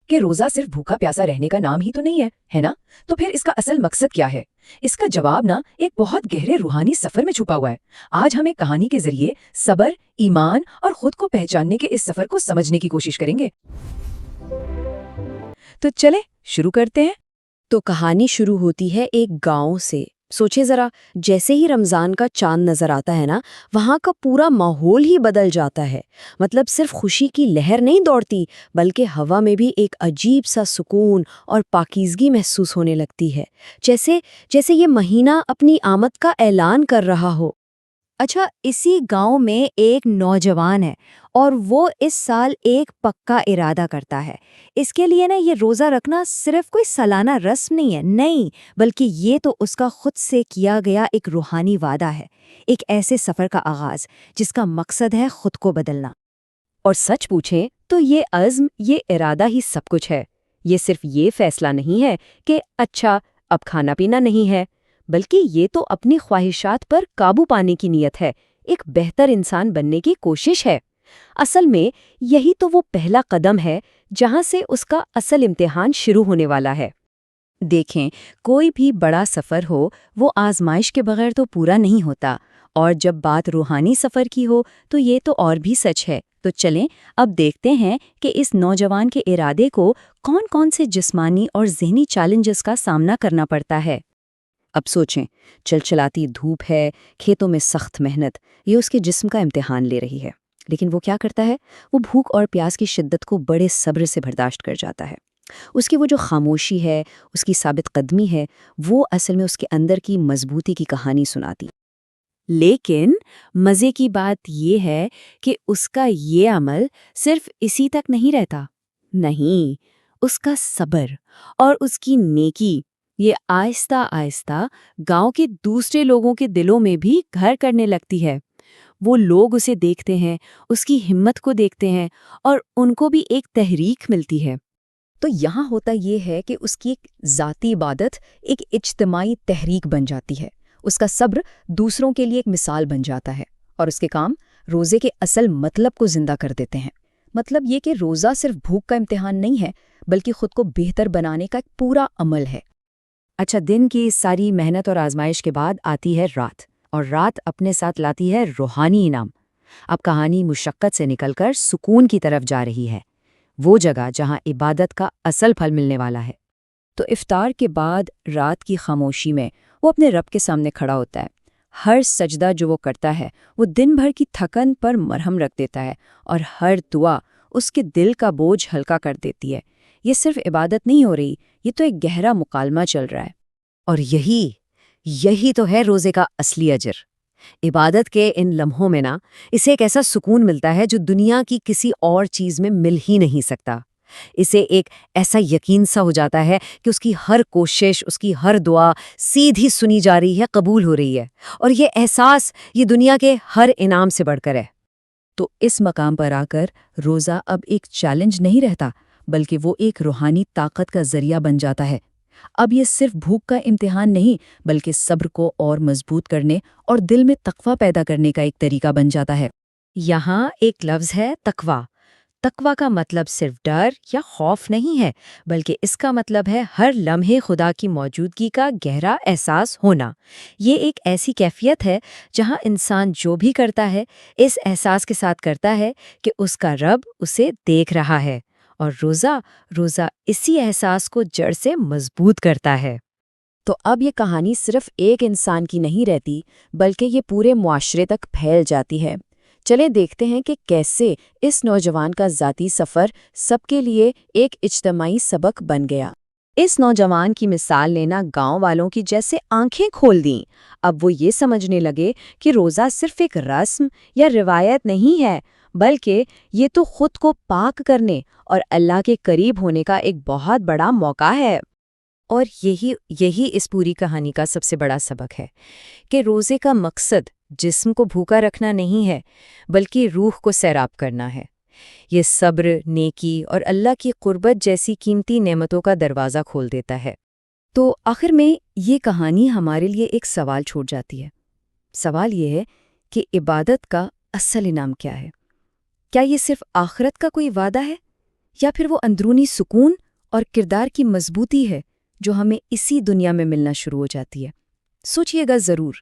کہ روزہ صرف بھوکا پیاسا رہنے کا نام ہی تو نہیں ہے نا؟ تو پھر اس کا اصل مقصد کیا ہے؟ اس کا جواب نا ایک بہت گہرے روحانی سفر میں چھپا ہوا ہے۔ آج ہم ایک کہانی کے ذریعے صبر، ایمان اور خود کو پہچاننے کے اس سفر کو سمجھنے کی کوشش کریں گے۔ تو چلے شروع کرتے ہیں۔ تو کہانی شروع ہوتی ہے ایک گاؤں سے۔ سوچے ذرا، جیسے ہی رمضان کا چاند نظر آتا ہے نا، وہاں کا پورا ماحول ہی بدل جاتا ہے۔ مطلب صرف خوشی کی لہر نہیں دوڑتی، بلکہ ہوا میں بھی ایک عجیب سا سکون اور پاکیزگی محسوس ہونے لگتی ہے، جیسے یہ مہینہ اپنی آمد کا اعلان کر رہا ہو۔ اچھا، اسی گاؤں میں ایک نوجوان ہے اور وہ اس سال ایک پکا ارادہ کرتا ہے۔ اس کے لیے نا یہ روزہ رکھنا صرف کوئی سالانہ رسم نہیں، بلکہ یہ تو اس کا خود سے کیا گیا ایک روحانی وعدہ ہے، ایک ایسے سفر کا آغاز جس کا مقصد ہے خود کو بدلنا۔ اور سچ پوچھیں تو یہ عزم، یہ ارادہ ہی سب کچھ ہے۔ یہ صرف یہ فیصلہ نہیں ہے کہ اچھا اب کھانا پینا نہیں ہے، بلکہ یہ تو اپنی خواہشات پر قابو پانے کی نیت ہے، ایک بہتر انسان بننے کی کوشش ہے۔ اصل میں یہی تو وہ پہلا قدم ہے جہاں سے اس کا اصل امتحان شروع ہونے والا ہے۔ دیکھیں، کوئی بھی بڑا سفر ہو وہ آزمائش کے بغیر تو پورا نہیں ہوتا، اور جب بات روحانی سفر کی ہو تو یہ تو اور بھی سچ ہے۔ تو چلیں اب دیکھتے ہیں کہ اس نوجوان کے ارادے کو کون کون سے جسمانی اور ذہنی چیلنجز کا سامنا کرنا پڑتا ہے۔ اب سوچیں، چلچلاتی دھوپ ہے، کھیتوں میں سخت محنت، یہ اس کے جسم کا امتحان لے رہی ہے، لیکن وہ کیا کرتا ہے؟ وہ بھوک اور پیاس کی شدت کو بڑے صبر سے برداشت کر جاتا ہے۔ اس کی وہ جو خاموشی ہے، اس کی ثابت قدمی ہے، وہ اصل میں اس کے اندر کی مضبوطی کی کہانی سناتی۔ لیکن مزے کی بات یہ ہے کہ اس کا یہ عمل صرف اسی تک نہیں رہتا، نہیں، اس کا صبر اور اس کی نیکی یہ آہستہ آہستہ گاؤں کے دوسرے لوگوں کے دلوں میں بھی گھر کرنے لگتی ہے۔ وہ لوگ اسے دیکھتے ہیں، اس کی ہمت کو دیکھتے ہیں، اور ان کو بھی ایک تحریک ملتی ہے۔ تو یہاں ہوتا یہ ہے کہ اس کی ایک ذاتی عبادت ایک اجتماعی تحریک بن جاتی ہے، اس کا صبر دوسروں کے لیے ایک مثال بن جاتا ہے، اور اس کے کام روزے کے اصل مطلب کو زندہ کر دیتے ہیں۔ مطلب یہ کہ روزہ صرف بھوک کا امتحان نہیں ہے، بلکہ خود کو بہتر بنانے کا ایک پورا عمل ہے۔ اچھا، دن کی اس ساری محنت اور آزمائش کے بعد آتی ہے رات، اور رات اپنے ساتھ لاتی ہے روحانی انعام۔ اب کہانی مشقت سے نکل کر سکون کی طرف جا رہی ہے، وہ جگہ جہاں عبادت کا اصل پھل ملنے والا ہے۔ تو افطار کے بعد رات کی خاموشی میں وہ اپنے رب کے سامنے کھڑا ہوتا ہے۔ ہر سجدہ جو وہ کرتا ہے وہ دن بھر کی تھکن پر مرہم رکھ دیتا ہے، اور ہر دعا اس کے دل کا بوجھ ہلکا کر دیتی ہے۔ یہ صرف عبادت نہیں ہو رہی، یہ تو ایک گہرا مکالمہ چل رہا ہے۔ اور یہی تو ہے روزے کا اصلی اجر۔ عبادت کے ان لمحوں میں اسے ایک ایسا سکون ملتا ہے جو دنیا کی کسی اور چیز میں مل ہی نہیں سکتا۔ اسے ایک ایسا یقین سا ہو جاتا ہے کہ اس کی ہر کوشش، اس کی ہر دعا سیدھی سنی جا رہی ہے، قبول ہو رہی ہے، اور یہ احساس یہ دنیا کے ہر انعام سے بڑھ کر ہے۔ تو اس مقام پر آ کر روزہ اب ایک چیلنج نہیں رہتا، بلکہ وہ ایک روحانی طاقت کا ذریعہ بن جاتا ہے۔ اب یہ صرف بھوک کا امتحان نہیں، بلکہ صبر کو اور مضبوط کرنے اور دل میں تقویٰ پیدا کرنے کا ایک طریقہ بن جاتا ہے۔ یہاں ایک لفظ ہے تقویٰ۔ تقویٰ کا مطلب صرف ڈر یا خوف نہیں ہے، بلکہ اس کا مطلب ہے ہر لمحے خدا کی موجودگی کا گہرا احساس ہونا۔ یہ ایک ایسی کیفیت ہے جہاں انسان جو بھی کرتا ہے اس احساس کے ساتھ کرتا ہے کہ اس کا رب اسے دیکھ رہا ہے، اور روزہ اسی احساس کو جڑ سے مضبوط کرتا ہے۔ تو اب یہ کہانی صرف ایک انسان کی نہیں رہتی، بلکہ یہ پورے معاشرے تک پھیل جاتی ہے۔ چلیں دیکھتے ہیں کہ کیسے اس نوجوان کا ذاتی سفر سب کے لیے ایک اجتماعی سبق بن گیا۔ اس نوجوان کی مثال نے گاؤں والوں کی جیسے آنکھیں کھول دیں۔ اب وہ یہ سمجھنے لگے کہ روزہ صرف ایک رسم یا روایت نہیں ہے، بلکہ یہ تو خود کو پاک کرنے اور اللہ کے قریب ہونے کا ایک بہت بڑا موقع ہے۔ اور یہی اس پوری کہانی کا سب سے بڑا سبق ہے کہ روزے کا مقصد جسم کو بھوکا رکھنا نہیں ہے، بلکہ روح کو سیراب کرنا ہے۔ یہ صبر، نیکی اور اللہ کی قربت جیسی قیمتی نعمتوں کا دروازہ کھول دیتا ہے۔ تو آخر میں یہ کہانی ہمارے لیے ایک سوال چھوڑ جاتی ہے۔ سوال یہ ہے کہ عبادت کا اصل انعام کیا ہے؟ کیا یہ صرف آخرت کا کوئی وعدہ ہے، یا پھر وہ اندرونی سکون اور کردار کی مضبوطی ہے جو ہمیں اسی دنیا میں ملنا شروع ہو جاتی ہے؟ سوچئے گا ضرور۔